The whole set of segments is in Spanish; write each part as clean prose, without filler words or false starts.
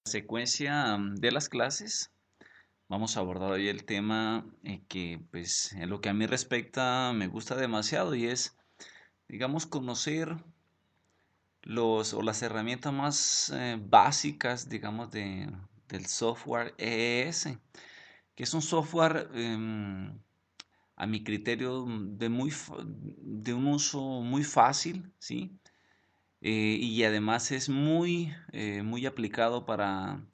Secuencia de las clases, vamos a abordar hoy el tema que, pues, en lo que a mí respecta, me gusta demasiado y es, digamos, conocer los o las herramientas más básicas, digamos, del software EES, que es un software, a mi criterio, de un uso muy fácil, ¿sí? Y además es muy aplicado para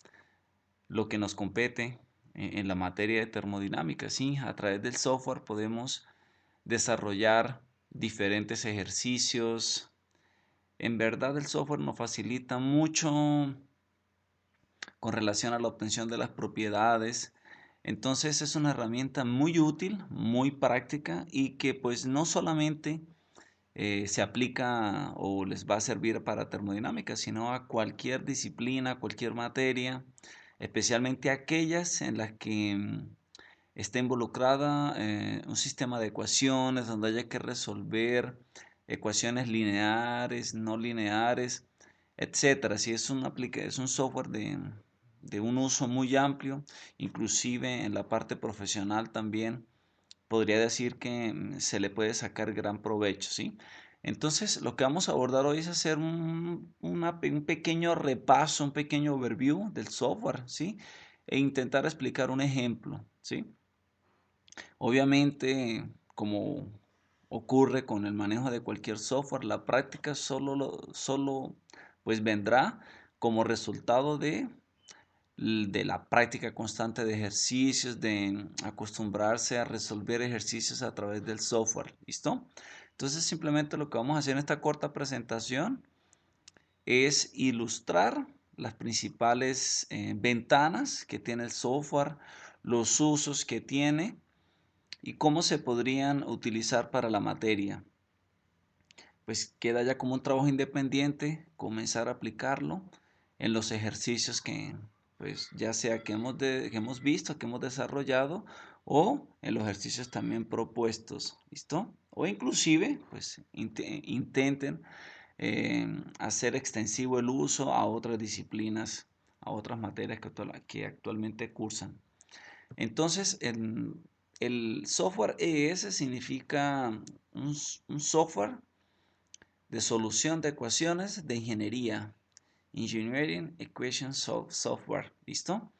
lo que nos compete en la materia de termodinámica. Sí, a través del software podemos desarrollar diferentes ejercicios. En verdad el software nos facilita mucho con relación a la obtención de las propiedades. Entonces es una herramienta muy útil, muy práctica y que pues no solamente se aplica o les va a servir para termodinámica, sino a cualquier disciplina, cualquier materia, especialmente aquellas en las que esté involucrada un sistema de ecuaciones donde haya que resolver ecuaciones lineares, no lineares, etcétera. Si es es un software de un uso muy amplio, inclusive en la parte profesional también podría decir que se le puede sacar gran provecho, ¿sí? Entonces, lo que vamos a abordar hoy es hacer un pequeño repaso, un pequeño overview del software, ¿sí? E intentar explicar un ejemplo, ¿sí? Obviamente, como ocurre con el manejo de cualquier software, la práctica solo pues vendrá como resultado de la práctica constante de ejercicios, de acostumbrarse a resolver ejercicios a través del software. ¿Listo? Entonces simplemente lo que vamos a hacer en esta corta presentación es ilustrar las principales ventanas que tiene el software, los usos que tiene y cómo se podrían utilizar para la materia. Pues queda ya como un trabajo independiente comenzar a aplicarlo en los ejercicios que, pues ya sea que hemos visto, que hemos desarrollado, o en los ejercicios también propuestos, ¿listo? O inclusive, pues intenten hacer extensivo el uso a otras disciplinas, a otras materias que actualmente cursan. Entonces, el software ES significa un software de solución de ecuaciones de ingeniería. Engineering Equation Software. ¿Listo?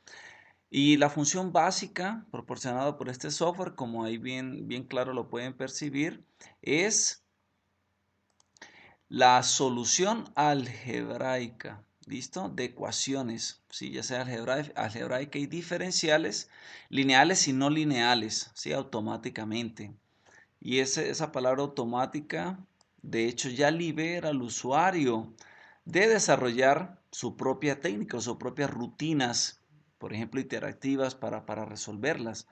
Y la función básica proporcionada por este software, como ahí bien claro lo pueden percibir, es la solución algebraica, ¿listo? De ecuaciones, ¿sí? Ya sea algebraica y diferenciales, lineales y no lineales, ¿sí? Automáticamente. Y esa palabra automática, de hecho, ya libera al usuario de desarrollar su propia técnica o sus propias rutinas, por ejemplo, interactivas para resolverlas.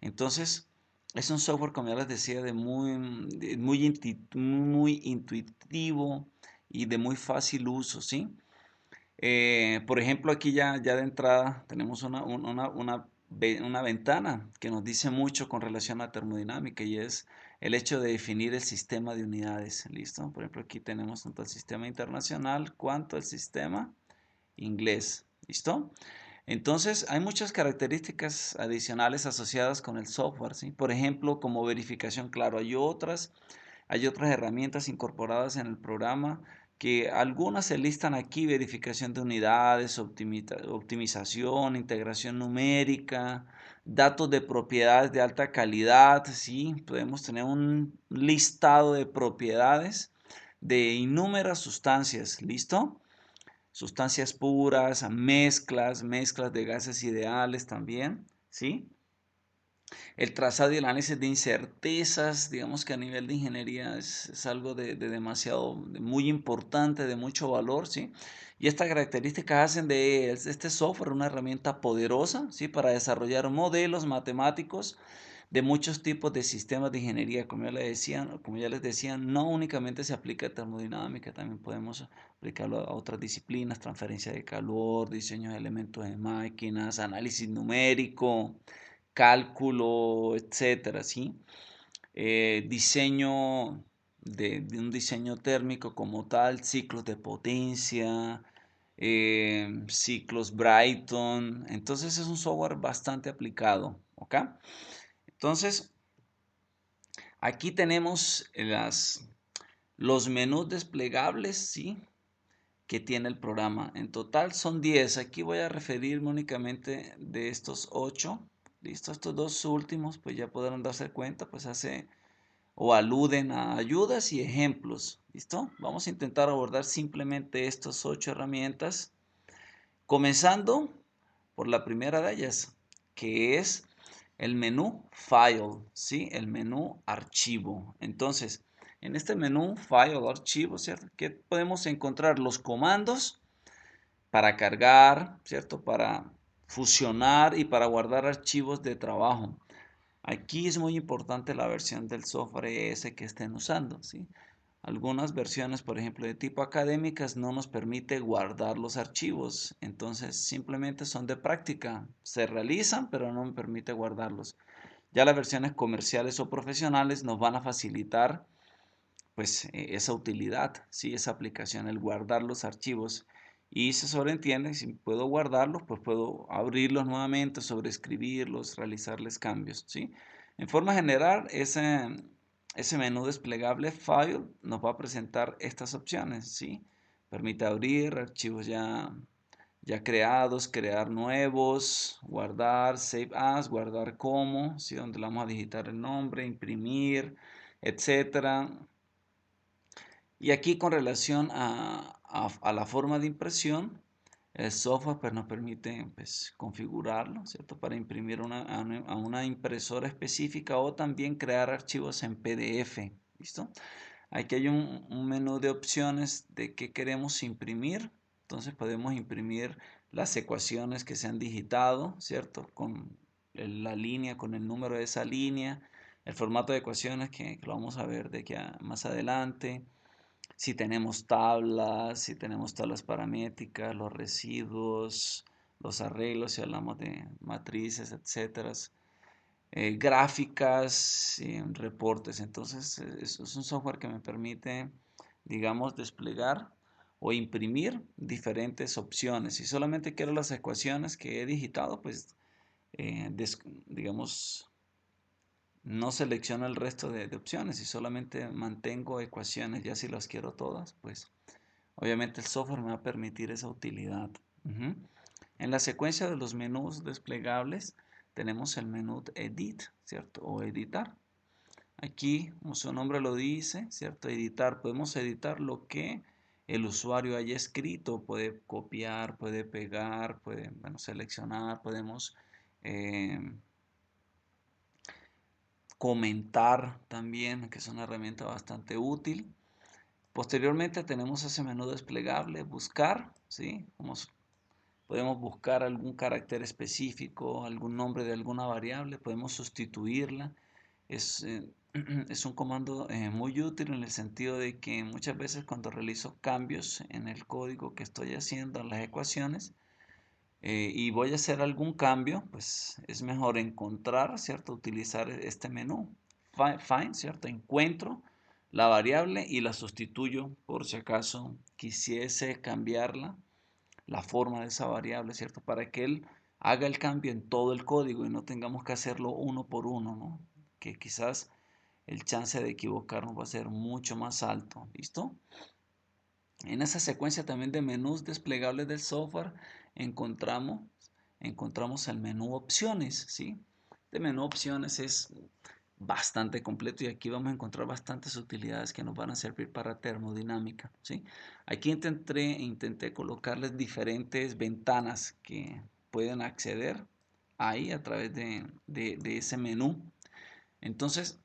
Entonces, es un software, como ya les decía, muy intuitivo y de muy fácil uso, ¿sí? Por ejemplo, aquí ya de entrada tenemos una ventana que nos dice mucho con relación a termodinámica y es el hecho de definir el sistema de unidades. ¿Listo? Por ejemplo, aquí tenemos tanto el sistema internacional cuanto el sistema inglés. ¿Listo? Entonces, hay muchas características adicionales asociadas con el software, ¿sí? Por ejemplo, como verificación, claro, hay otras herramientas incorporadas en el programa que algunas se listan aquí: verificación de unidades, optimización, integración numérica, datos de propiedades de alta calidad, ¿sí? Podemos tener un listado de propiedades de innúmeras sustancias, ¿listo? Sustancias puras, mezclas de gases ideales también, ¿sí? El trazado y el análisis de incertezas, digamos que a nivel de ingeniería es algo de demasiado, de muy importante, de mucho valor, ¿sí? Y estas características hacen de este software una herramienta poderosa, ¿sí? Para desarrollar modelos matemáticos de muchos tipos de sistemas de ingeniería. Como ya les decía, no únicamente se aplica a termodinámica, también podemos aplicarlo a otras disciplinas: transferencia de calor, diseño de elementos de máquinas, análisis numérico, cálculo, etcétera, ¿sí? Diseño de un diseño térmico como tal, ciclos de potencia, ciclos Brighton. Entonces es un software bastante aplicado, ¿ok? Entonces, aquí tenemos los menús desplegables, ¿sí? Que tiene el programa. En total son 10. Aquí voy a referirme únicamente de estos 8. Listo, estos dos últimos, pues ya podrán darse cuenta, pues hace o aluden a ayudas y ejemplos. ¿Listo? Vamos a intentar abordar simplemente estas 8 herramientas, comenzando por la primera de ellas, que es el menú File, ¿sí? El menú Archivo. Entonces, en este menú File o Archivo, ¿cierto? Que podemos encontrar los comandos para cargar, ¿cierto? Para fusionar y para guardar archivos de trabajo. Aquí es muy importante la versión del software ES que estén usando, ¿sí? Algunas versiones, por ejemplo, de tipo académicas no nos permite guardar los archivos, entonces simplemente son de práctica, se realizan, pero no me permite guardarlos. Ya las versiones comerciales o profesionales nos van a facilitar pues esa utilidad, ¿sí? Esa aplicación, el guardar los archivos. Y se sobreentiende, si puedo guardarlos, pues puedo abrirlos nuevamente, sobreescribirlos, realizarles cambios, ¿sí? En forma general, ese menú desplegable File nos va a presentar estas opciones, ¿sí? Permite abrir archivos ya creados, crear nuevos, guardar, save as, guardar como, ¿sí? Donde le vamos a digitar el nombre, imprimir, etcétera. Y aquí con relación a la forma de impresión, el software pues, nos permite pues, configurarlo, ¿cierto? Para imprimir a una impresora específica o también crear archivos en PDF, ¿listo? Aquí hay un menú de opciones de qué queremos imprimir. Entonces podemos imprimir las ecuaciones que se han digitado, ¿cierto? Con la línea, con el número de esa línea, el formato de ecuaciones que lo vamos a ver de aquí más adelante, si tenemos tablas paramétricas, los residuos, los arreglos, si hablamos de matrices, etcétera, gráficas, reportes. Entonces, es un software que me permite, digamos, desplegar o imprimir diferentes opciones. Si solamente quiero las ecuaciones que he digitado, pues, digamos, no selecciono el resto de opciones y solamente mantengo ecuaciones. Ya si las quiero todas, pues obviamente el software me va a permitir esa utilidad. Ujú. En la secuencia de los menús desplegables tenemos el menú Edit, ¿cierto? O editar. Aquí, como su nombre lo dice, ¿cierto? Editar. Podemos editar lo que el usuario haya escrito. Puede copiar, puede pegar, puede, bueno, seleccionar, podemos eh, comentar también, que es una herramienta bastante útil. Posteriormente tenemos ese menú desplegable, buscar, ¿sí? Podemos buscar algún carácter específico, algún nombre de alguna variable, podemos sustituirla. Es, es un comando muy útil en el sentido de que muchas veces cuando realizo cambios en el código que estoy haciendo, en las ecuaciones, y voy a hacer algún cambio, pues es mejor encontrar, ¿cierto? Utilizar este menú. Find, ¿cierto? Encuentro la variable y la sustituyo por si acaso quisiese cambiarla, la forma de esa variable, ¿cierto? Para que él haga el cambio en todo el código y no tengamos que hacerlo uno por uno, ¿no? Que quizás el chance de equivocarnos va a ser mucho más alto, ¿listo? En esa secuencia también de menús desplegables del software encontramos, encontramos el menú opciones, ¿sí? El menú opciones es bastante completo y aquí vamos a encontrar bastantes utilidades que nos van a servir para termodinámica, ¿sí? Aquí intenté colocarles diferentes ventanas que pueden acceder ahí a través de ese menú. Entonces,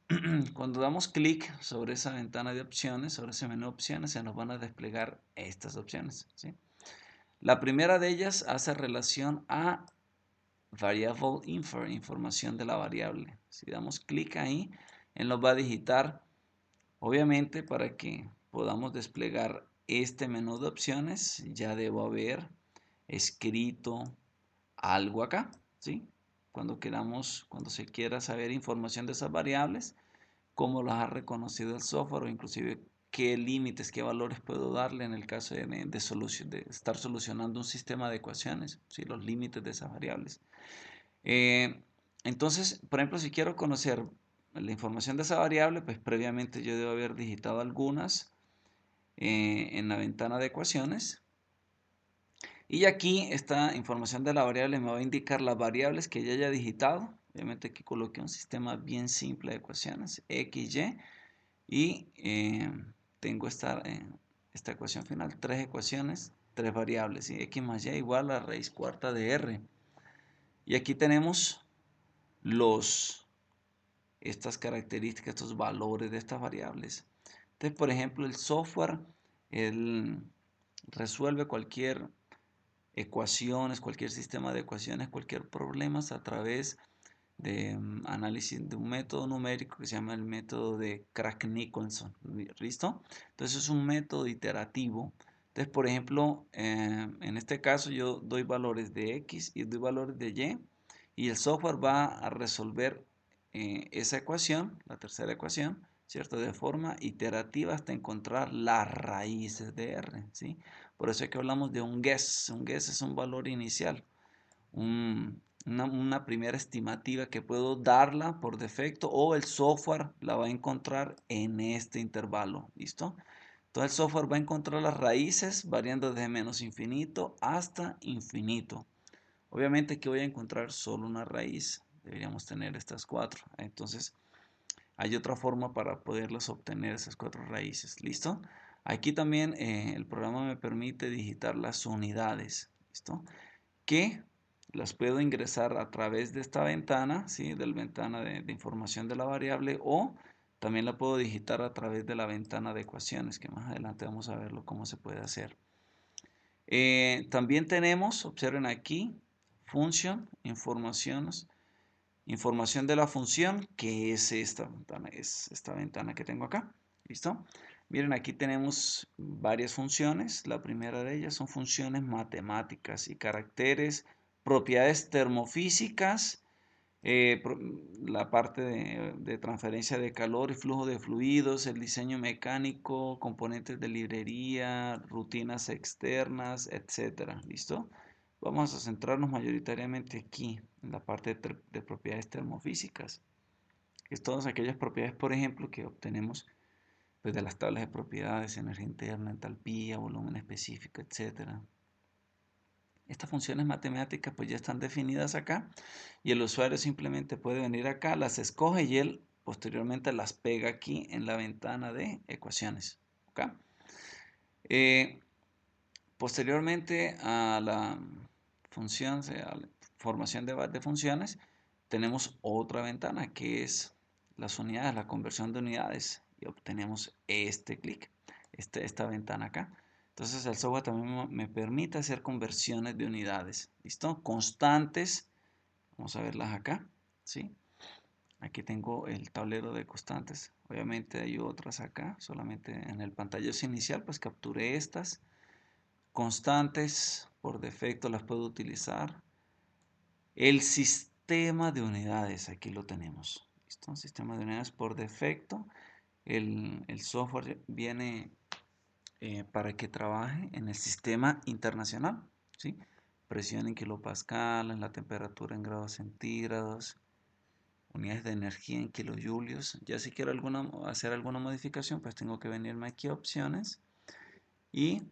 cuando damos clic sobre esa ventana de opciones, sobre ese menú de opciones, se nos van a desplegar estas opciones, ¿sí? La primera de ellas hace relación a variable infer, información de la variable. Si damos clic ahí, él nos va a digitar, obviamente para que podamos desplegar este menú de opciones, ya debo haber escrito algo acá, ¿sí? Cuando se quiera saber información de esas variables, cómo las ha reconocido el software o inclusive qué límites, qué valores puedo darle en el caso de estar solucionando un sistema de ecuaciones, ¿sí? Los límites de esas variables. Entonces, por ejemplo, si quiero conocer la información de esa variable, pues previamente yo debo haber digitado algunas en la ventana de ecuaciones. Y aquí esta información de la variable me va a indicar las variables que ya haya digitado. Obviamente aquí coloqué un sistema bien simple de ecuaciones, x, y tengo esta ecuación final, tres ecuaciones, tres variables, y x más y igual a raíz cuarta de r. Y aquí tenemos estas características, estos valores de estas variables. Entonces, por ejemplo, el software, él resuelve cualquier ecuaciones, cualquier sistema de ecuaciones, cualquier problema a través de análisis de un método numérico que se llama el método de Craig-Nicholson. ¿Listo? Entonces es un método iterativo. Entonces, por ejemplo, en este caso yo doy valores de X y doy valores de Y el software va a resolver esa ecuación, la tercera ecuación, ¿cierto? De forma iterativa hasta encontrar las raíces de R, ¿sí? Por eso es que hablamos de un guess. Un guess es un valor inicial, una primera estimativa que puedo darla por defecto o el software la va a encontrar en este intervalo, ¿listo? Entonces el software va a encontrar las raíces variando desde menos infinito hasta infinito. Obviamente que voy a encontrar solo una raíz, deberíamos tener estas cuatro. Entonces hay otra forma para poderlas obtener, esas cuatro raíces, ¿listo? Aquí también el programa me permite digitar las unidades, ¿listo? Que las puedo ingresar a través de esta ventana, ¿sí? De la ventana de información de la variable, o también la puedo digitar a través de la ventana de ecuaciones, que más adelante vamos a verlo cómo se puede hacer. También tenemos, observen aquí, función, información de la función, que es esta ventana que tengo acá. ¿Listo? Miren, aquí tenemos varias funciones. La primera de ellas son funciones matemáticas y caracteres, propiedades termofísicas, la parte de transferencia de calor y flujo de fluidos, el diseño mecánico, componentes de librería, rutinas externas, etcétera. ¿Listo? Vamos a centrarnos mayoritariamente aquí, en la parte de propiedades termofísicas, que es todas aquellas propiedades, por ejemplo, que obtenemos pues, de las tablas de propiedades, energía interna, entalpía, volumen específico, etcétera. Estas funciones matemáticas pues ya están definidas acá y el usuario simplemente puede venir acá, las escoge y él posteriormente las pega aquí en la ventana de ecuaciones. ¿Okay? Posteriormente a la función, a la formación de funciones, tenemos otra ventana que es las unidades, la conversión de unidades y obtenemos este clic, esta ventana acá. Entonces el software también me permite hacer conversiones de unidades, ¿listo? Constantes, vamos a verlas acá, ¿sí? Aquí tengo el tablero de constantes, obviamente hay otras acá, solamente en el pantallazo inicial pues capturé estas. Constantes, por defecto las puedo utilizar. El sistema de unidades, aquí lo tenemos, ¿listo? Sistema de unidades por defecto, el software viene para que trabaje en el sistema internacional, ¿sí? Presión en kilopascal, en la temperatura en grados centígrados, unidades de energía en kilojulios. Ya si quiero hacer alguna modificación, pues tengo que venirme aquí a opciones y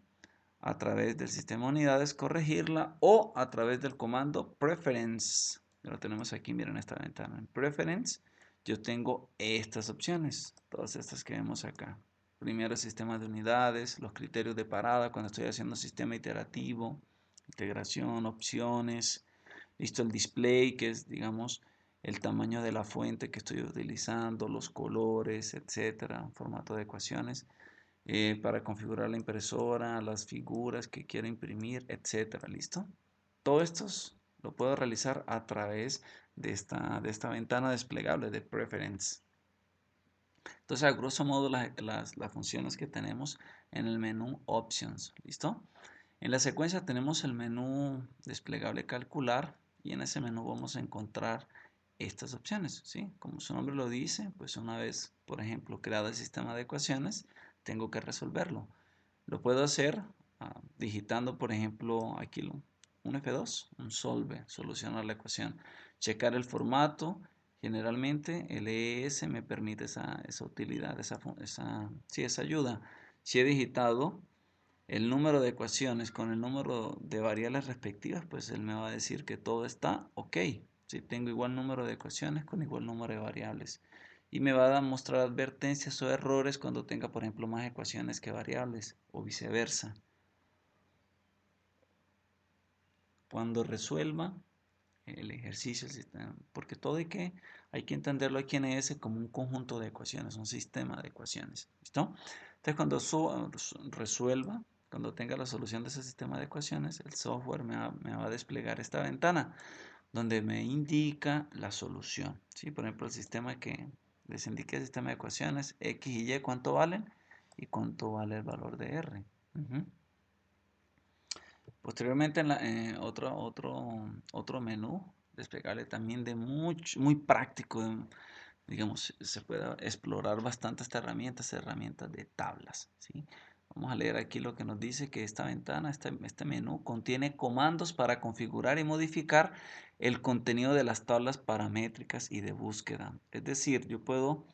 a través del sistema de unidades corregirla o a través del comando preference. Ya lo tenemos aquí, miren esta ventana. En preference yo tengo estas opciones, todas estas que vemos acá. Primero, sistema de unidades, los criterios de parada cuando estoy haciendo sistema iterativo, integración, opciones, listo, el display, que es, digamos, el tamaño de la fuente que estoy utilizando, los colores, etcétera, formato de ecuaciones, para configurar la impresora, las figuras que quiero imprimir, etcétera, listo. Todo esto lo puedo realizar a través de esta ventana desplegable de Preference. Entonces, a grosso modo, las funciones que tenemos en el menú Options, ¿listo? En la secuencia tenemos el menú desplegable calcular y en ese menú vamos a encontrar estas opciones, ¿sí? Como su nombre lo dice, pues una vez, por ejemplo, creado el sistema de ecuaciones, tengo que resolverlo. Lo puedo hacer digitando, por ejemplo, aquí un F2, un solve, solucionar la ecuación. Checar el formato. Generalmente el ES me permite esa utilidad, esa ayuda. Si he digitado el número de ecuaciones con el número de variables respectivas, pues él me va a decir que todo está ok. Si tengo igual número de ecuaciones con igual número de variables. Y me va a mostrar advertencias o errores cuando tenga, por ejemplo, más ecuaciones que variables o viceversa. Cuando resuelva el ejercicio, el sistema, porque todo hay que entenderlo aquí en ES como un conjunto de ecuaciones, un sistema de ecuaciones. ¿Listo? Entonces, cuando resuelva, cuando tenga la solución de ese sistema de ecuaciones, el software me va a desplegar esta ventana donde me indica la solución. ¿Sí? Por ejemplo, el sistema que les indique el sistema de ecuaciones, X y Y, ¿cuánto valen? Y cuánto vale el valor de R. Posteriormente, en otro menú desplegable también muy práctico, digamos, se puede explorar bastante herramientas de tablas, ¿sí? Vamos a leer aquí lo que nos dice que esta ventana, este menú, contiene comandos para configurar y modificar el contenido de las tablas paramétricas y de búsqueda. Es decir, yo puedo,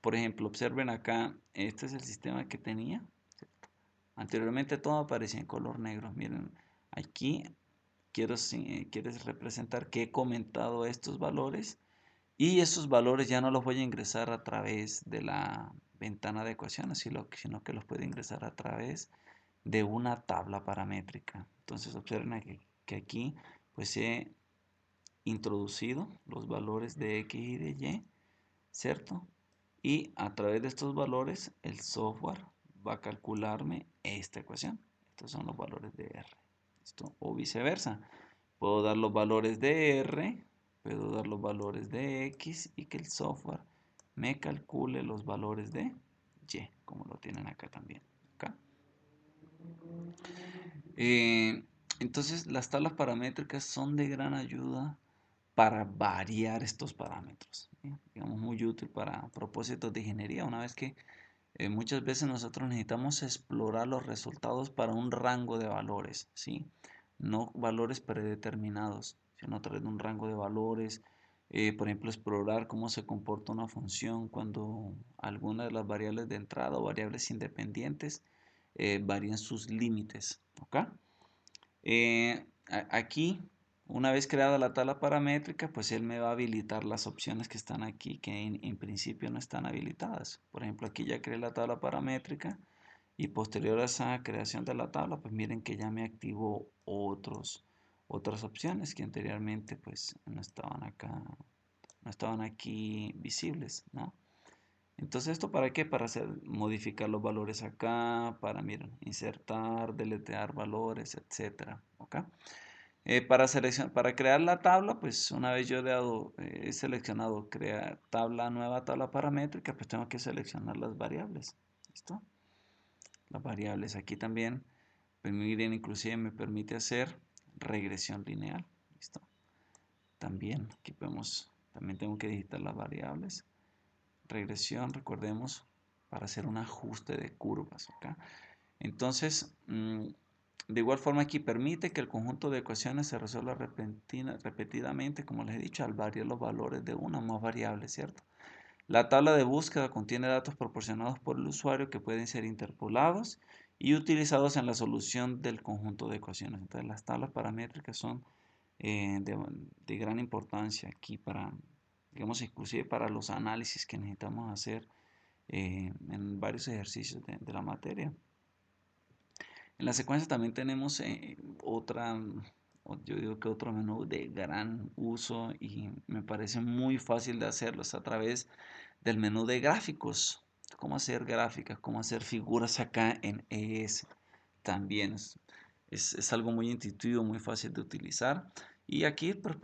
por ejemplo, observen acá, este es el sistema que tenía. Anteriormente todo aparecía en color negro. Miren, aquí quieres representar que he comentado estos valores y esos valores ya no los voy a ingresar a través de la ventana de ecuaciones, sino que los puedo ingresar a través de una tabla paramétrica. Entonces observen aquí, que aquí pues he introducido los valores de X y de Y, ¿cierto? Y a través de estos valores el software va a calcularme esta ecuación. Estos son los valores de R. ¿Listo? O viceversa. Puedo dar los valores de R, puedo dar los valores de X y que el software me calcule los valores de Y, como lo tienen acá también. ¿Acá? Entonces las tablas paramétricas son de gran ayuda para variar estos parámetros. ¿Sí? Digamos, muy útil para propósitos de ingeniería, una vez que muchas veces nosotros necesitamos explorar los resultados para un rango de valores, ¿sí? No valores predeterminados, sino a través de un rango de valores. Por ejemplo, explorar cómo se comporta una función cuando alguna de las variables de entrada o variables independientes varían sus límites. ¿Ok? Aquí, una vez creada la tabla paramétrica, pues él me va a habilitar las opciones que están aquí, que en principio no están habilitadas. Por ejemplo, aquí ya creé la tabla paramétrica y posterior a esa creación de la tabla, pues miren que ya me activó otras opciones que anteriormente pues no estaban acá, no estaban aquí visibles, ¿no? Entonces, ¿esto para qué? Para modificar los valores acá, para, miren, insertar, deletear valores, etcétera. ¿Ok? Para crear la tabla, pues una vez yo he seleccionado crear nueva tabla paramétrica, pues tengo que seleccionar las variables. ¿Listo? Las variables aquí también, pues miren, inclusive me permite hacer regresión lineal. ¿Listo? También aquí también tengo que digitar las variables. Regresión, recordemos, para hacer un ajuste de curvas. ¿Okay? Entonces, de igual forma aquí permite que el conjunto de ecuaciones se resuelva repetidamente, como les he dicho, al variar los valores de una o más variables, ¿cierto? La tabla de búsqueda contiene datos proporcionados por el usuario que pueden ser interpolados y utilizados en la solución del conjunto de ecuaciones. Entonces, las tablas paramétricas son de gran importancia aquí para, digamos, inclusive para los análisis que necesitamos hacer en varios ejercicios de la materia. En la secuencia también tenemos yo digo que otro menú de gran uso y me parece muy fácil de hacerlo. Es a través del menú de gráficos. Cómo hacer gráficas, cómo hacer figuras acá en ES. También es algo muy intuitivo, muy fácil de utilizar. Y aquí pues,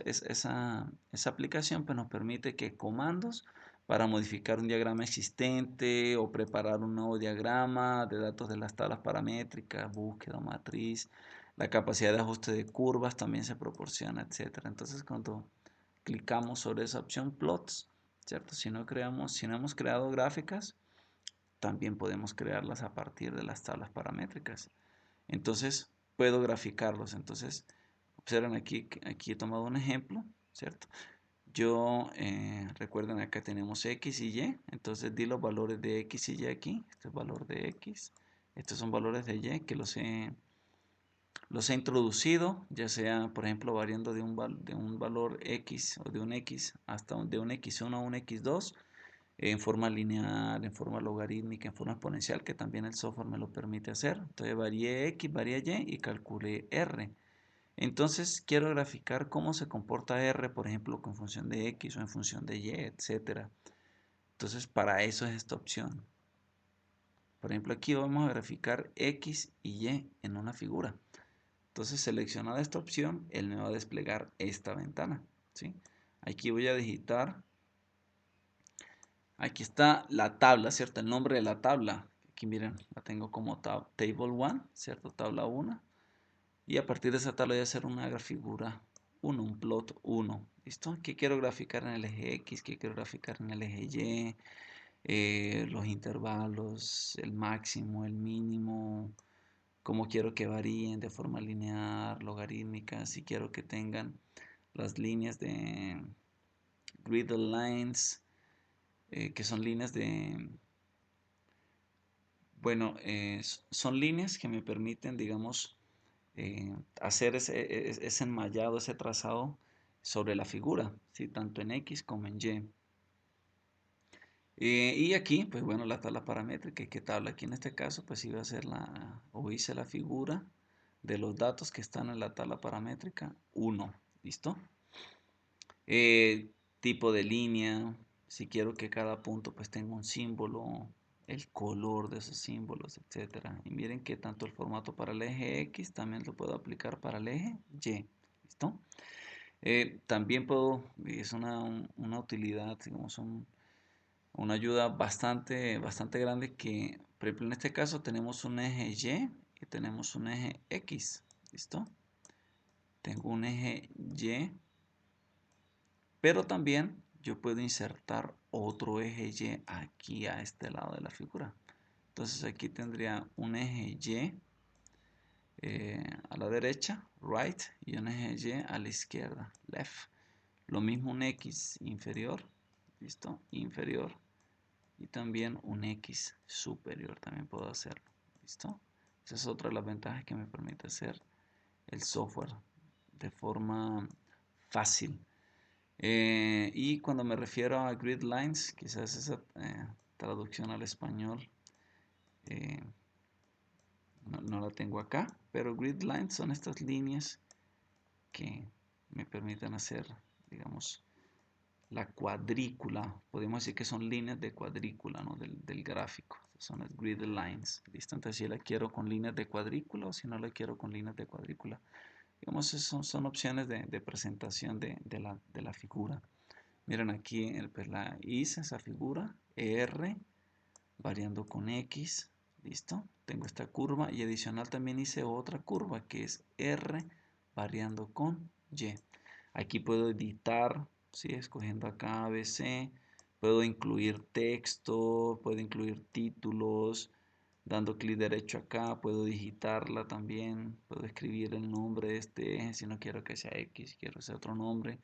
esa aplicación pues, nos permite que comandos para modificar un diagrama existente o preparar un nuevo diagrama de datos de las tablas paramétricas, búsqueda, matriz, la capacidad de ajuste de curvas también se proporciona, etcétera. Entonces cuando clicamos sobre esa opción plots, ¿cierto? Si no hemos creado gráficas, también podemos crearlas a partir de las tablas paramétricas. Entonces, puedo graficarlos. Entonces, observen aquí he tomado un ejemplo, ¿cierto? Recuerden, acá tenemos X y Y, entonces di los valores de X y Y aquí. Este es valor de X, estos son valores de Y que los he introducido, ya sea, por ejemplo, variando de un valor X o de un X hasta de un X1 a un X2, en forma lineal, en forma logarítmica, en forma exponencial, que también el software me lo permite hacer. Entonces varié X, varié Y y calculé R. Entonces quiero graficar cómo se comporta R, por ejemplo, en función de X o en función de Y, etcétera. Entonces para eso es esta opción. Por ejemplo, aquí vamos a graficar X y Y en una figura. Entonces, seleccionada esta opción, él me va a desplegar esta ventana, ¿sí? Aquí voy a digitar. Aquí está la tabla, ¿cierto? El nombre de la tabla. Aquí miren, la tengo como Table 1, ¿cierto? Tabla 1. Y a partir de esa tabla voy a hacer una figura 1, un plot 1. ¿Listo? ¿Qué quiero graficar en el eje X? ¿Qué quiero graficar en el eje Y? Los intervalos, el máximo, el mínimo, cómo quiero que varíen de forma lineal, logarítmica, si quiero que tengan las líneas de grid lines, que son líneas de, bueno, son líneas que me permiten, digamos, hacer ese enmayado, ese trazado sobre la figura, ¿sí? Tanto en X como en Y. Y aquí, pues bueno, la tabla paramétrica. ¿Qué tabla? Aquí en este caso, pues iba a hacer o hice la figura de los datos que están en la tabla paramétrica 1. ¿Listo? Tipo de línea, si quiero que cada punto pues tenga un símbolo, el color de esos símbolos, etcétera. Y miren que tanto el formato para el eje X también lo puedo aplicar para el eje Y. ¿Listo? También es una utilidad, digamos, una ayuda bastante grande que, por ejemplo, en este caso tenemos un eje Y y tenemos un eje X. ¿Listo? Tengo un eje Y, pero también yo puedo insertar otro eje Y aquí a este lado de la figura. Entonces aquí tendría un eje Y a la derecha, right, y un eje Y a la izquierda, left. Lo mismo un X inferior, ¿listo? Inferior. Y también un X superior, también puedo hacerlo, ¿listo? Esa es otra de las ventajas que me permite hacer el software de forma fácil. Y cuando me refiero a grid lines, quizás esa traducción al español eh, no la tengo acá, pero grid lines son estas líneas que me permiten hacer, digamos, la cuadrícula. Podemos decir que son líneas de cuadrícula, ¿no? del gráfico. Son las grid lines. ¿Listo? Entonces, si la quiero con líneas de cuadrícula o si no la quiero con líneas de cuadrícula. Digamos, son opciones de presentación de la figura. Miren aquí, pues hice esa figura, R, variando con X, ¿listo? Tengo esta curva y adicional también hice otra curva que es R variando con Y. Aquí puedo editar, ¿sí? Escogiendo acá ABC, puedo incluir texto, puedo incluir títulos, dando clic derecho acá, puedo digitarla también, puedo escribir el nombre de este eje si no quiero que sea X, quiero que sea otro nombre.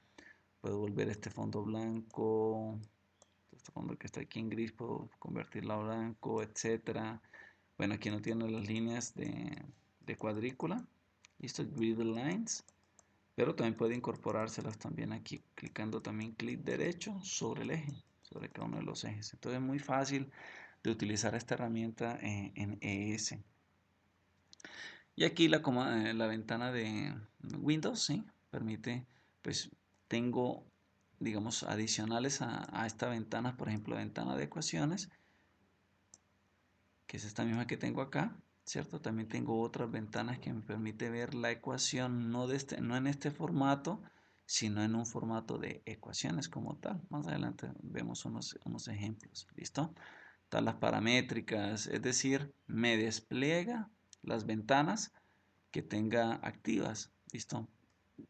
Puedo volver este fondo blanco, este fondo que está aquí en gris, puedo convertirlo a blanco, etcétera. Bueno, aquí no tiene las líneas de cuadrícula. Listo, grid lines. Pero también puede incorporárselas también aquí, clicando también clic derecho sobre el eje, sobre cada uno de los ejes. Entonces es muy fácil de utilizar esta herramienta en ES. Y aquí la ventana de Windows, ¿sí? Permite, pues tengo, digamos, adicionales a esta ventana, por ejemplo, ventana de ecuaciones, que es esta misma que tengo acá, ¿cierto? También tengo otras ventanas que me permite ver la ecuación no en este formato, sino en un formato de ecuaciones como tal. Más adelante vemos unos ejemplos, ¿listo? Tablas paramétricas, es decir, me despliega las ventanas que tenga activas, ¿listo?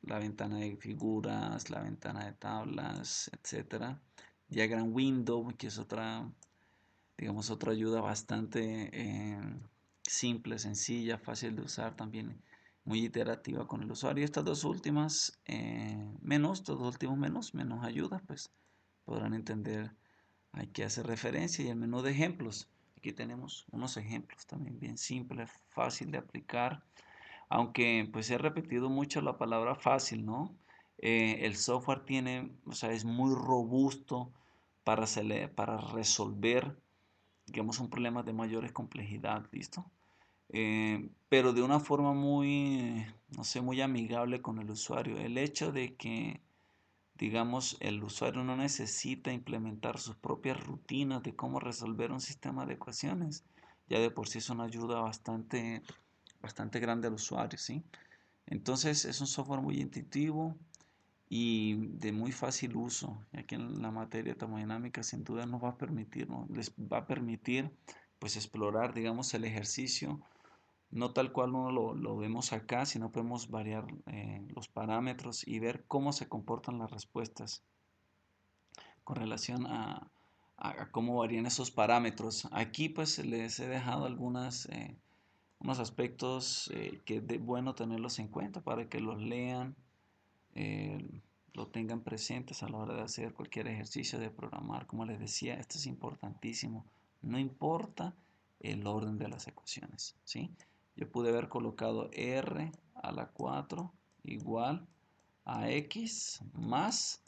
La ventana de figuras, la ventana de tablas, etcétera. Diagram Window, que es otra digamos, otra ayuda bastante simple, sencilla, fácil de usar, también muy iterativa con el usuario. Estas dos últimas estos dos últimos menos ayuda, pues podrán entender a qué hace referencia. Y el menú de ejemplos. Aquí tenemos unos ejemplos también bien simples, fácil de aplicar. Aunque pues he repetido mucho la palabra fácil, ¿no? El software tiene, o sea, es muy robusto para resolver, digamos, un problema de mayores complejidad, ¿listo? Pero de una forma muy, no sé, muy amigable con el usuario. El hecho de que, digamos, el usuario no necesita implementar sus propias rutinas de cómo resolver un sistema de ecuaciones, ya de por sí es una ayuda bastante grande al usuario, ¿sí? Entonces es un software muy intuitivo y de muy fácil uso. Y aquí en la materia de termodinámica sin duda nos va a permitir, ¿no? Les va a permitir pues explorar, digamos, el ejercicio, no tal cual uno lo vemos acá, sino podemos variar los parámetros y ver cómo se comportan las respuestas con relación a cómo varían esos parámetros. Aquí pues les he dejado unos aspectos que es bueno tenerlos en cuenta para que los lean, eh, lo tengan presentes a la hora de hacer cualquier ejercicio de programar. Como les decía, esto es importantísimo. No importa el orden de las ecuaciones, ¿sí? Yo pude haber colocado r a la 4 igual a x más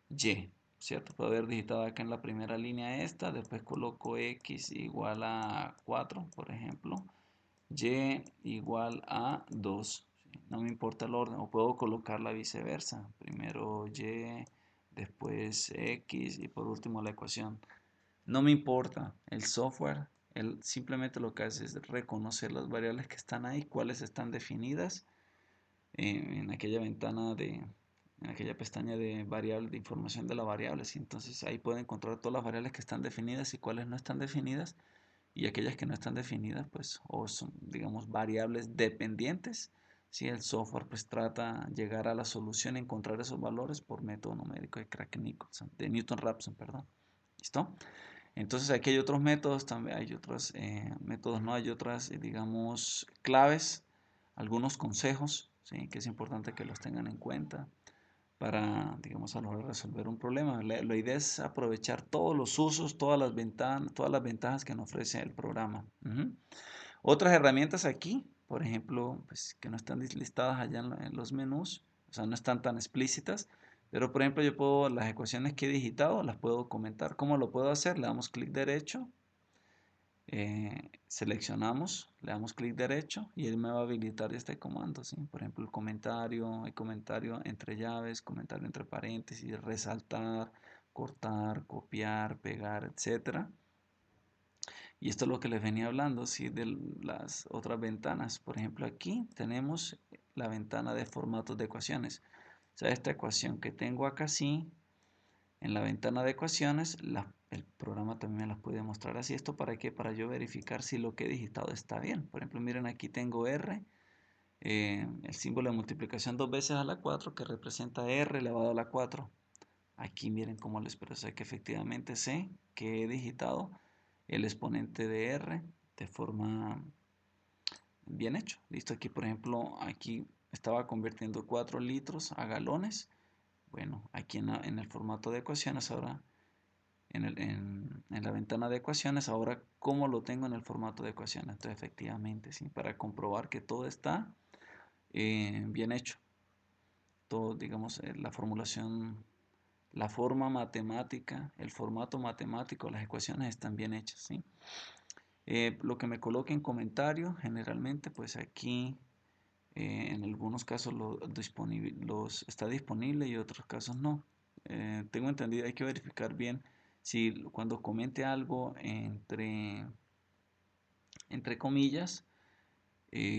y, ¿cierto? Puedo haber digitado acá en la primera línea esta, después coloco x igual a 4, por ejemplo, y igual a 2. ¿Sí? No me importa el orden, o puedo colocarla viceversa. Primero y, después x y por último la ecuación. No me importa, el software, él simplemente lo que hace es reconocer las variables que están ahí, cuáles están definidas en aquella en aquella pestaña de variable, de información de las variables. Y entonces ahí puede encontrar todas las variables que están definidas y cuáles no están definidas. Y aquellas que no están definidas, pues, o son, digamos, variables dependientes. Si el software pues trata de llegar a la solución, encontrar esos valores por método numérico de Craig-Nicholson, de Newton-Raphson, perdón. ¿Listo? Entonces aquí hay otros métodos, también hay otros métodos, no hay otras, digamos, claves, algunos consejos, ¿sí? Que es importante que los tengan en cuenta para, digamos, a la hora de resolver un problema. La idea es aprovechar todos los usos, todas las ventajas que nos ofrece el programa. Otras herramientas aquí, por ejemplo, pues, que no están listadas allá en los menús, o sea, no están tan explícitas, pero por ejemplo yo puedo, las ecuaciones que he digitado, las puedo comentar. ¿Cómo lo puedo hacer? Le damos clic derecho, seleccionamos, le damos clic derecho y él me va a habilitar este comando, ¿sí? Por ejemplo, el comentario entre llaves, comentario entre paréntesis, resaltar, cortar, copiar, pegar, etcétera. Y esto es lo que les venía hablando, ¿sí? De las otras ventanas. Por ejemplo, aquí tenemos la ventana de formatos de ecuaciones. O sea, esta ecuación que tengo acá, sí, en la ventana de ecuaciones, el programa también me las puede mostrar así. ¿Esto para qué? Para yo verificar si lo que he digitado está bien. Por ejemplo, miren, aquí tengo R, el símbolo de multiplicación 2 veces a la 4, que representa R elevado a la 4. Aquí miren cómo les expresé que efectivamente sé que he digitado el exponente de R de forma bien hecho. Listo, aquí por ejemplo, aquí estaba convirtiendo 4 litros a galones. Bueno, aquí en el formato de ecuaciones ahora, en la ventana de ecuaciones, ahora cómo lo tengo en el formato de ecuaciones. Entonces efectivamente, ¿sí? Para comprobar que todo está bien hecho. Todo, digamos, la formulación, la forma matemática, el formato matemático, las ecuaciones están bien hechas, ¿sí? Lo que me coloque en comentario, generalmente, pues aquí en algunos casos está disponible y en otros casos no. Tengo entendido, hay que verificar bien si cuando comente algo entre comillas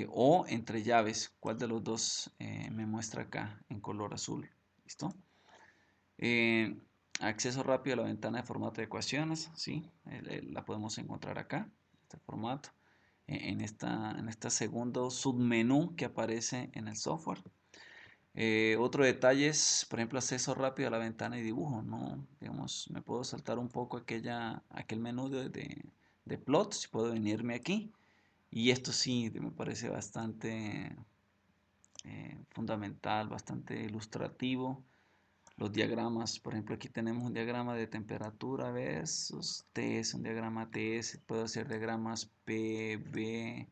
o entre llaves, cuál de los dos me muestra acá en color azul. ¿Listo? Eh, Acceso rápido a la ventana de formato de ecuaciones, ¿sí? La podemos encontrar acá, este formato, en esta segundo submenú que aparece en el software. Otro detalle es, por ejemplo, acceso rápido a la ventana y dibujo, ¿no? Digamos, me puedo saltar un poco aquel menú de plots, puedo venirme aquí. Y esto sí me parece bastante fundamental, bastante ilustrativo. Los diagramas, por ejemplo, aquí tenemos un diagrama de temperatura versus TS, un diagrama TS, puedo hacer diagramas PV,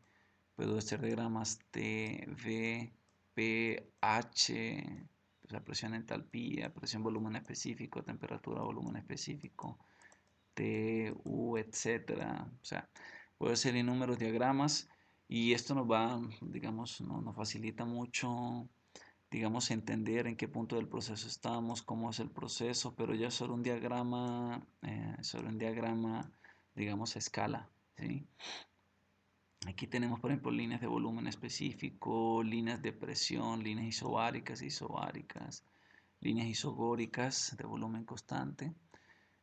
puedo hacer diagramas TV, pH, o sea, presión, entalpía, presión, volumen específico, temperatura, volumen específico, TU, etcétera. O sea, puedo hacer innúmeros diagramas y esto nos va, digamos, nos facilita mucho, digamos, entender en qué punto del proceso estamos, cómo es el proceso, pero ya sobre un diagrama, digamos, a escala, ¿sí? Aquí tenemos, por ejemplo, líneas de volumen específico, líneas de presión, líneas isobáricas, líneas isogóricas de volumen constante.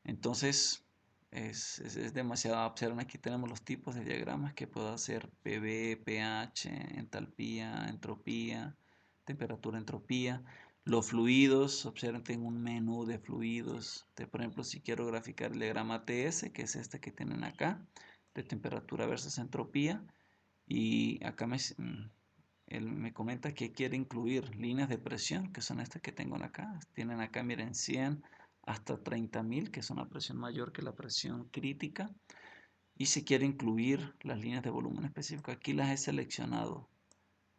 Entonces, es demasiado. Observen, aquí tenemos los tipos de diagramas que puedo hacer: PV, pH, entalpía, entropía, temperatura, entropía. Los fluidos, observen, tengo un menú de fluidos. Por ejemplo, si quiero graficar el diagrama TS, que es este que tienen acá, de temperatura versus entropía, y acá él me comenta que quiere incluir líneas de presión, que son estas que tengo acá. Tienen acá, miren, 100 hasta 30.000, que es una presión mayor que la presión crítica. Y si quiere incluir las líneas de volumen específico, aquí las he seleccionado.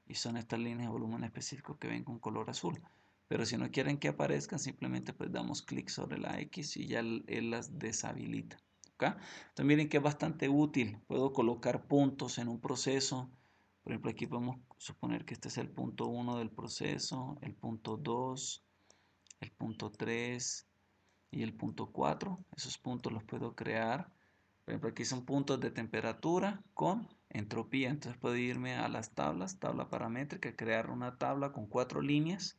Y son estas líneas de volumen específico que ven con color azul. Pero si no quieren que aparezcan, simplemente pues damos clic sobre la X y ya él las deshabilita. ¿Okay? Entonces miren que es bastante útil. Puedo colocar puntos en un proceso. Por ejemplo, aquí podemos suponer que este es el punto 1 del proceso, el punto 2, el punto 3 y el punto 4. Esos puntos los puedo crear. Por ejemplo, aquí son puntos de temperatura con entropía. Entonces puedo irme a las tablas, tabla paramétrica, crear una tabla con 4 líneas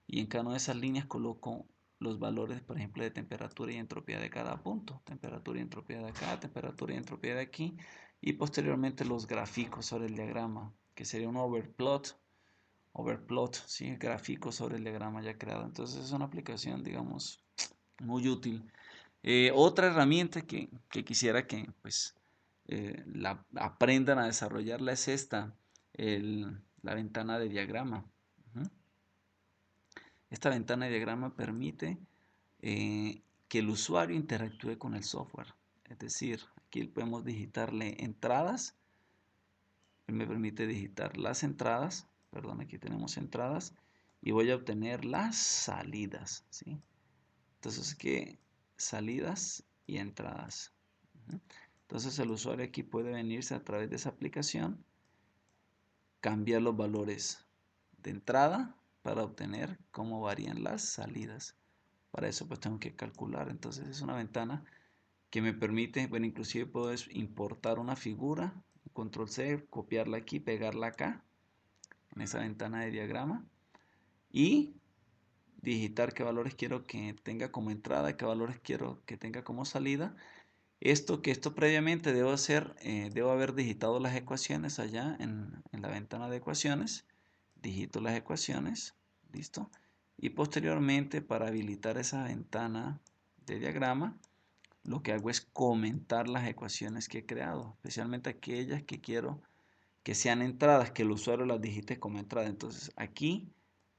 y en cada una de esas líneas coloco los valores, por ejemplo, de temperatura y entropía de cada punto. Temperatura y entropía de acá, temperatura y entropía de aquí. Y posteriormente los gráficos sobre el diagrama, que sería un overplot. Overplot, ¿sí? Gráfico sobre el diagrama ya creado. Entonces es una aplicación, digamos, muy útil. Otra herramienta que quisiera que pues la aprendan a desarrollarla es esta, la ventana de diagrama. Ujú. Esta ventana de diagrama permite que el usuario interactúe con el software. Es decir, aquí podemos digitarle entradas. Me permite digitar las entradas. Perdón, aquí tenemos entradas. Y voy a obtener las salidas, ¿sí? Entonces, ¿qué? Salidas y entradas. Entonces, el usuario aquí puede venirse a través de esa aplicación, cambiar los valores de entrada para obtener cómo varían las salidas. Para eso, pues tengo que calcular. Entonces, es una ventana que me permite, bueno, inclusive puedo importar una figura, control C, copiarla aquí, pegarla acá, en esa ventana de diagrama, y digitar qué valores quiero que tenga como entrada, qué valores quiero que tenga como salida. Esto previamente debo haber digitado las ecuaciones allá en la ventana de ecuaciones. Digito las ecuaciones, listo. Y posteriormente, para habilitar esa ventana de diagrama, lo que hago es comentar las ecuaciones que he creado, especialmente aquellas que quiero que sean entradas, que el usuario las digite como entrada. Entonces aquí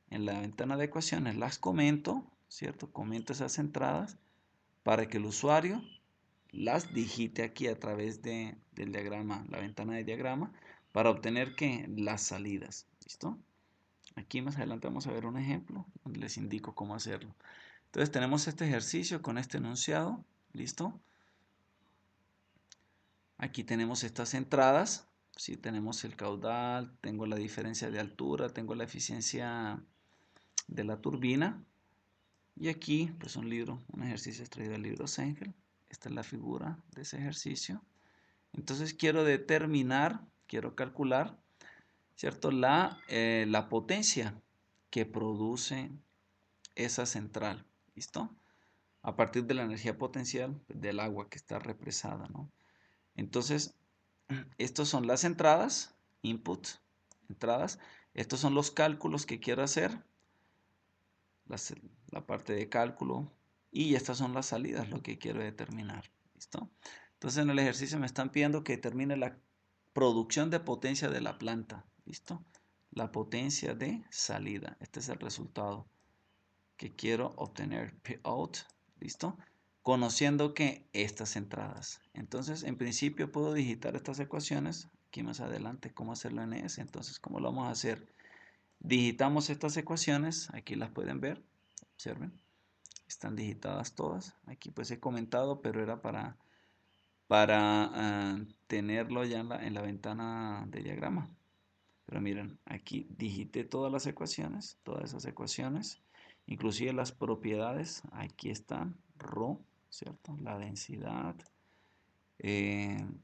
en la ventana de ecuaciones las comento, ¿cierto? Comento esas entradas para que el usuario las digite aquí a través del diagrama, la ventana de diagrama, para obtener que las salidas. ¿Listo? Aquí más adelante vamos a ver un ejemplo donde les indico cómo hacerlo. Entonces tenemos este ejercicio con este enunciado. ¿Listo? Aquí tenemos estas entradas. Sí, tenemos el caudal, tengo la diferencia de altura, tengo la eficiencia de la turbina. Y aquí, pues un ejercicio extraído del libro Sengel. Esta es la figura de ese ejercicio. Entonces quiero calcular, ¿cierto? La potencia que produce esa central. ¿Listo? A partir de la energía potencial del agua que está represada, ¿no? Entonces, estos son las entradas, input, entradas. Estos son los cálculos que quiero hacer. la parte de cálculo y estas son las salidas, lo que quiero determinar. ¿Listo? Entonces en el ejercicio me están pidiendo que determine la producción de potencia de la planta. ¿Listo? La potencia de salida. Este es el resultado que quiero obtener. Pout. ¿Listo? Conociendo que estas entradas. Entonces, en principio puedo digitar estas ecuaciones. Aquí más adelante, cómo hacerlo en ES. Entonces, ¿cómo lo vamos a hacer? Digitamos estas ecuaciones. Aquí las pueden ver. Observen. Están digitadas todas. Aquí pues he comentado, pero era para tenerlo ya en la ventana de diagrama. Pero miren, aquí digité todas las ecuaciones, todas esas ecuaciones, inclusive las propiedades, aquí están, ρ, ¿cierto? La densidad.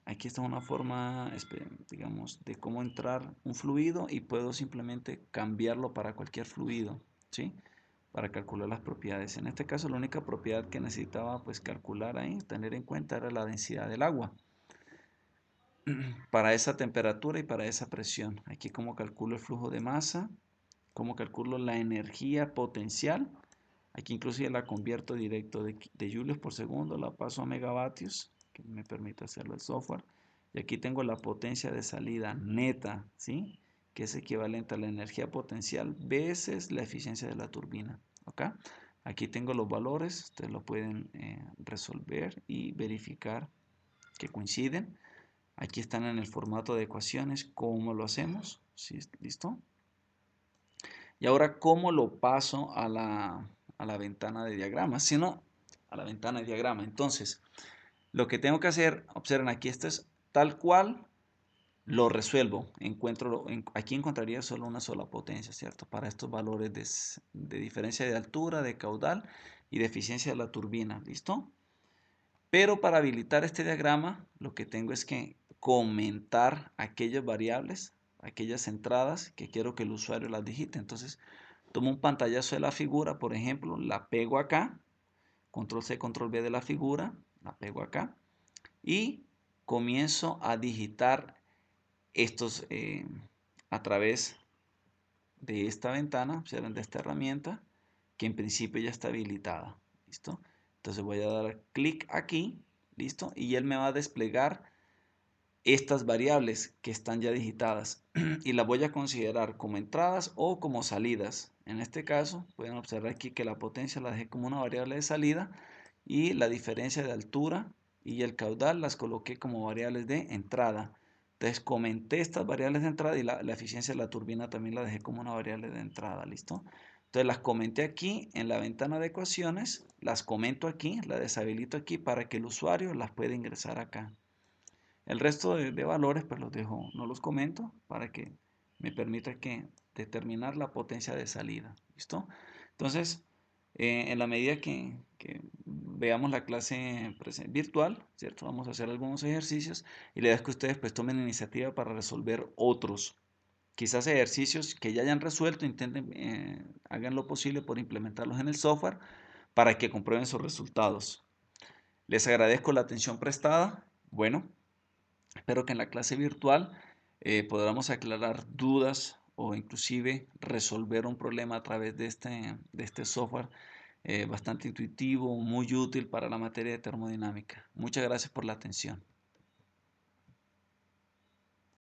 Aquí está una forma, digamos, de cómo entrar un fluido y puedo simplemente cambiarlo para cualquier fluido, ¿sí? Para calcular las propiedades. En este caso, la única propiedad que necesitaba pues calcular ahí, tener en cuenta era la densidad del agua para esa temperatura y para esa presión. Aquí como calculo el flujo de masa, como calculo la energía potencial. Aquí inclusive la convierto directo de julios por segundo, la paso a megavatios, que me permite hacerlo el software. Y aquí tengo la potencia de salida neta, ¿sí? Que es equivalente a la energía potencial veces la eficiencia de la turbina. ¿Ok? Aquí tengo los valores, ustedes lo pueden resolver y verificar que coinciden. Aquí están en el formato de ecuaciones. ¿Cómo lo hacemos? ¿Sí? ¿Listo? Y ahora, ¿cómo lo paso a la ventana de diagrama? Si no, a la ventana de diagrama. Entonces, lo que tengo que hacer, observen aquí, esto es tal cual lo resuelvo. Aquí encontraría solo una sola potencia, ¿cierto? Para estos valores de diferencia de altura, de caudal y de eficiencia de la turbina. ¿Listo? Pero para habilitar este diagrama, lo que tengo es que comentar aquellas variables, aquellas entradas que quiero que el usuario las digite. Entonces, tomo un pantallazo de la figura, por ejemplo, la pego acá, control C, control V de la figura, la pego acá y comienzo a digitar estos a través de esta ventana, observen, de esta herramienta, que en principio ya está habilitada. ¿Listo? Entonces voy a dar clic aquí, ¿listo? Y él me va a desplegar estas variables que están ya digitadas y las voy a considerar como entradas o como salidas. En este caso, pueden observar aquí que la potencia la dejé como una variable de salida y la diferencia de altura y el caudal las coloqué como variables de entrada. Entonces comenté estas variables de entrada y la eficiencia de la turbina también la dejé como una variable de entrada, ¿listo? Entonces las comenté aquí en la ventana de ecuaciones, las comento aquí, las deshabilito aquí para que el usuario las pueda ingresar acá. El resto de valores pues los dejo, no los comento para que me permita que determinar la potencia de salida. ¿Listo? Entonces, en la medida que veamos la clase virtual, ¿cierto? Vamos a hacer algunos ejercicios y la idea es que ustedes pues tomen iniciativa para resolver otros. Quizás ejercicios que ya hayan resuelto, intenten, hagan lo posible por implementarlos en el software para que comprueben sus resultados. Les agradezco la atención prestada. Bueno, espero que en la clase virtual podamos aclarar dudas o inclusive resolver un problema a través de este software bastante intuitivo, muy útil para la materia de termodinámica. Muchas gracias por la atención.